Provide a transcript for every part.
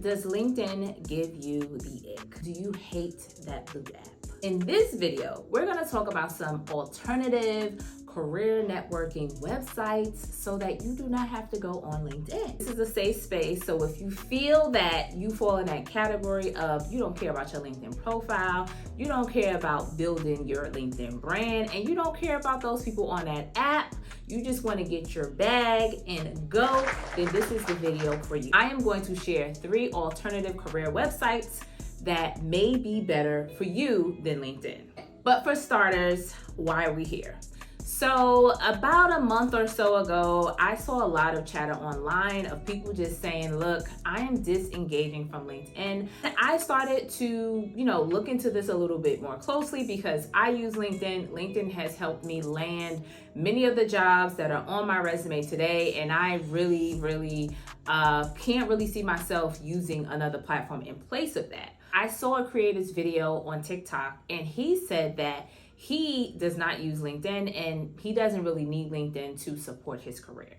Does LinkedIn give you the ick? Do you hate that blue app? In this video, we're gonna talk about some alternative career networking websites so that you do not have to go on LinkedIn. This is a safe space, so if you feel that you fall in that category of you don't care about your LinkedIn profile, you don't care about building your LinkedIn brand, and you don't care about those people on that app, you just want to get your bag and go, then this is the video for you. I am going to share 3 alternative career websites that may be better for you than LinkedIn. But for starters, why are we here? So about a month or so ago, I saw a lot of chatter online of people just saying, look, I am disengaging from LinkedIn. And I started to, look into this a little bit more closely because I use LinkedIn. LinkedIn has helped me land many of the jobs that are on my resume today. And I really can't really see myself using another platform in place of that. I saw a creator's video on TikTok and he said that he does not use LinkedIn and he doesn't really need LinkedIn to support his career.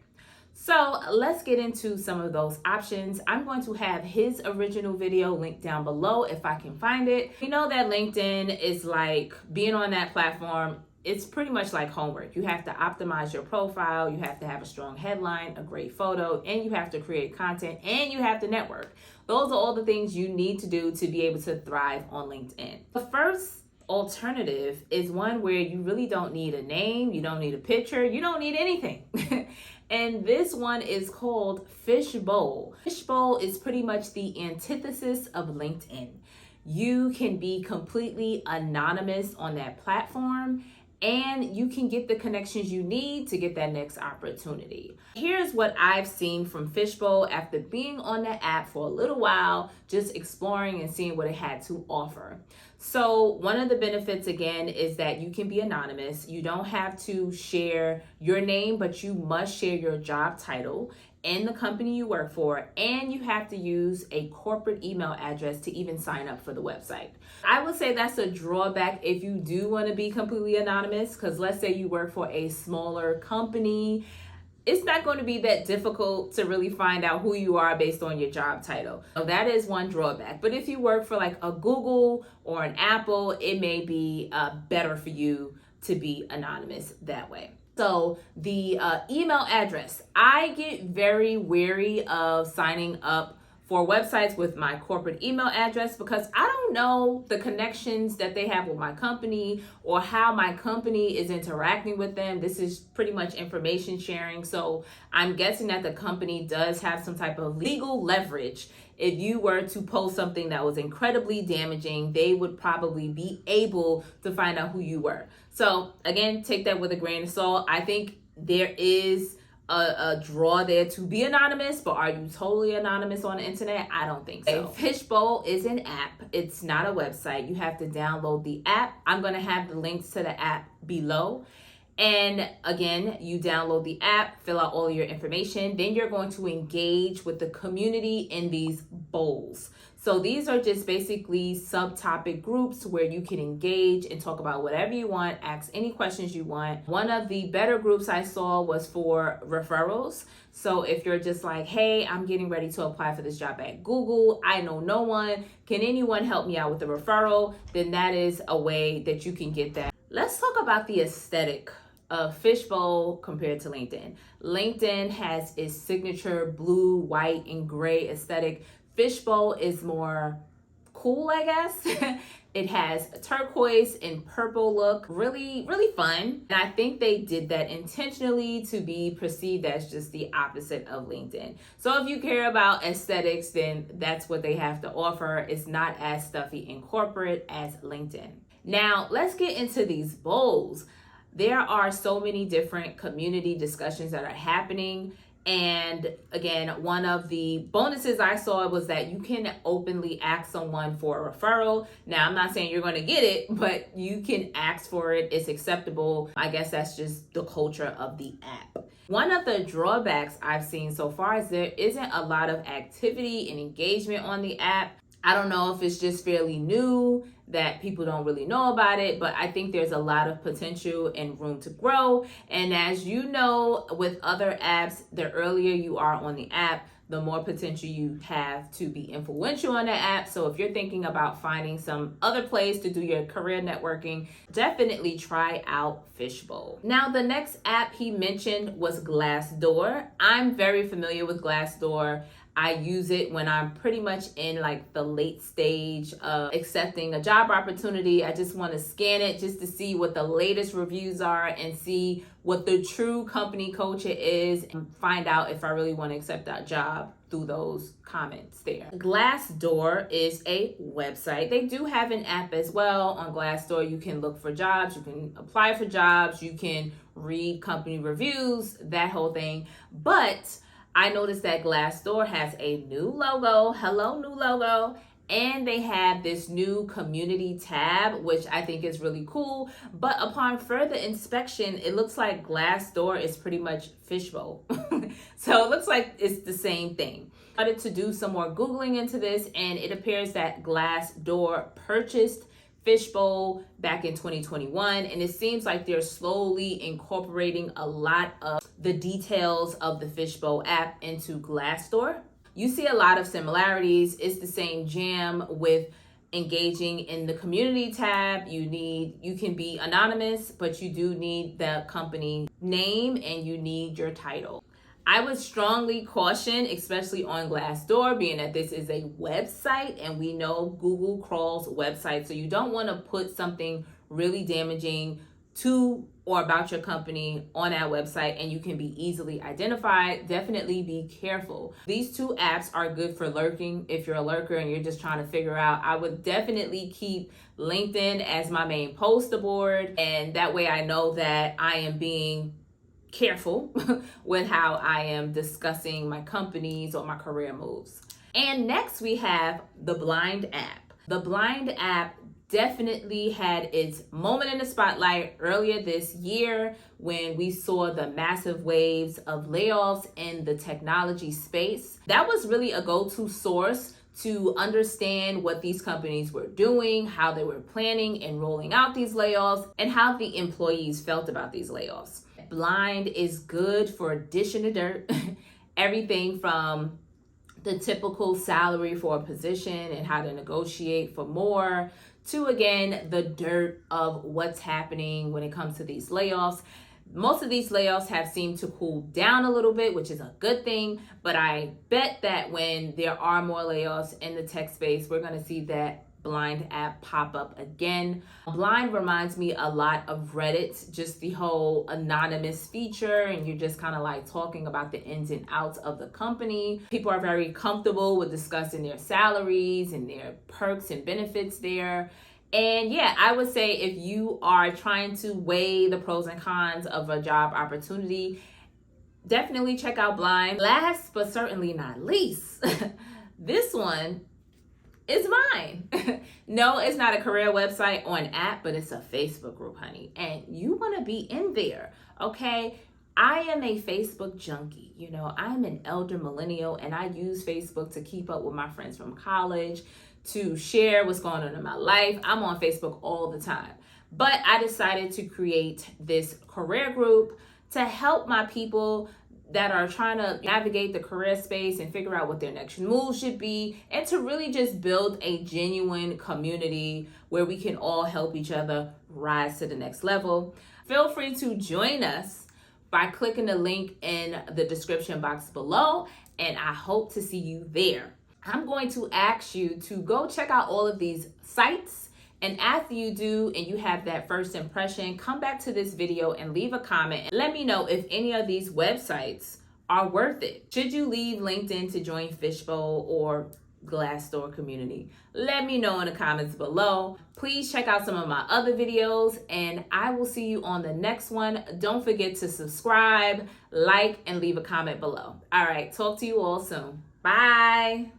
So let's get into some of those options. I'm going to have his original video linked down below if I can find it. You know that LinkedIn is like being on that platform. It's pretty much like homework. You have to optimize your profile. You have to have a strong headline, a great photo, and you have to create content and you have to network. Those are all the things you need to do to be able to thrive on LinkedIn. The first alternative is one where you really don't need a name, you don't need a picture, you don't need anything. And this one is called Fishbowl. Fishbowl is pretty much the antithesis of LinkedIn. You can be completely anonymous on that platform and you can get the connections you need to get that next opportunity. Here's what I've seen from Fishbowl after being on the app for a little while, just exploring and seeing what it had to offer. So one of the benefits, again, is that you can be anonymous. You don't have to share your name, but you must share your job title and the company you work for, and you have to use a corporate email address to even sign up for the website. I would say that's a drawback if you do want to be completely anonymous, because let's say you work for a smaller company, it's not going to be that difficult to really find out who you are based on your job title. So that is one drawback. But if you work for like a Google or an Apple, it may be better for you to be anonymous that way. So the email address, I get very wary of signing up for websites with my corporate email address because I don't know the connections that they have with my company or how my company is interacting with them. This is pretty much information sharing. So I'm guessing that the company does have some type of legal leverage. If you were to post something that was incredibly damaging, they would probably be able to find out who you were. So again, take that with a grain of salt. I think there is a draw there to be anonymous, but are you totally anonymous on the internet? I don't think so. Fishbowl is an app. It's not a website. You have to download the app. I'm going to have the links to the app below. And again, you download the app, fill out all of your information, then you're going to engage with the community in these bowls. So these are just basically subtopic groups where you can engage and talk about whatever you want, ask any questions you want. One of the better groups I saw was for referrals. So if you're just like, hey, I'm getting ready to apply for this job at Google, I know no one, can anyone help me out with the referral? Then that is a way that you can get that. Let's talk about the aesthetic of Fishbowl compared to LinkedIn. LinkedIn has its signature blue, white, and gray aesthetic. Fishbowl is more cool, I guess. It has a turquoise and purple look, really fun. And I think they did that intentionally to be perceived as just the opposite of LinkedIn. So if you care about aesthetics, then that's what they have to offer. It's not as stuffy and corporate as LinkedIn. Now, let's get into these bowls. There are so many different community discussions that are happening. And again, one of the bonuses I saw was that you can openly ask someone for a referral. Now, I'm not saying you're going to get it, but you can ask for it. It's acceptable. I guess that's just the culture of the app. One of the drawbacks I've seen so far is there isn't a lot of activity and engagement on the app. I don't know if it's just fairly new that people don't really know about it, but I think there's a lot of potential and room to grow. And as you know, with other apps, the earlier you are on the app, the more potential you have to be influential on that app. So if you're thinking about finding some other place to do your career networking, definitely try out Fishbowl. Now, the next app he mentioned was Glassdoor. I'm very familiar with Glassdoor. I use it when I'm pretty much in like the late stage of accepting a job opportunity. I just want to scan it just to see what the latest reviews are and see what the true company culture is and find out if I really want to accept that job through those comments there. Glassdoor is a website. They do have an app as well. On Glassdoor, you can look for jobs, you can apply for jobs, you can read company reviews, that whole thing. But I noticed that Glassdoor has a new logo, hello new logo, and they have this new community tab, which I think is really cool. But upon further inspection, it looks like Glassdoor is pretty much Fishbowl. So it looks like it's the same thing. I started to do some more Googling into this, and it appears that Glassdoor purchased Fishbowl back in 2021, and it seems like they're slowly incorporating a lot of the details of the Fishbowl app into Glassdoor. You see a lot of similarities. It's the same jam with engaging in the community tab. You can be anonymous, but you do need the company name and you need your title. I would strongly caution, especially on Glassdoor, being that this is a website and we know Google crawls websites. So you don't want to put something really damaging to or about your company on that website and you can be easily identified. Definitely be careful. These two apps are good for lurking. If you're a lurker and you're just trying to figure out, I would definitely keep LinkedIn as my main poster board. And that way I know that I am being careful with how I am discussing my companies or my career moves. And next we have the Blind app. The Blind app definitely had its moment in the spotlight earlier this year when we saw the massive waves of layoffs in the technology space. That was really a go-to source to understand what these companies were doing, how they were planning and rolling out these layoffs, and how the employees felt about these layoffs. Blind is good for dishing the dirt, everything from the typical salary for a position and how to negotiate for more, to again, the dirt of what's happening when it comes to these layoffs. Most of these layoffs have seemed to cool down a little bit, which is a good thing, but I bet that when there are more layoffs in the tech space, we're going to see that Blind app pop up again. Blind reminds me a lot of Reddit, just the whole anonymous feature, and you're just kind of like talking about the ins and outs of the company. People are very comfortable with discussing their salaries and their perks and benefits there. And yeah, I would say if you are trying to weigh the pros and cons of a job opportunity, definitely check out Blind. Last but certainly not least, this one is mine. No, it's not a career website or an app, but it's a Facebook group, honey. And you want to be in there, okay? I am a Facebook junkie. You know, I'm an elder millennial and I use Facebook to keep up with my friends from college, to share what's going on in my life. I'm on Facebook all the time. But I decided to create this career group to help my people that are trying to navigate the career space and figure out what their next move should be, and to really just build a genuine community where we can all help each other rise to the next level. Feel free to join us by clicking the link in the description box below, and I hope to see you there. I'm going to ask you to go check out all of these sites. And after you do and you have that first impression, come back to this video and leave a comment and let me know if any of these websites are worth it. Should you leave LinkedIn to join Fishbowl or Glassdoor community? Let me know in the comments below. Please check out some of my other videos and I will see you on the next one. Don't forget to subscribe, like, and leave a comment below. All right, talk to you all soon. Bye.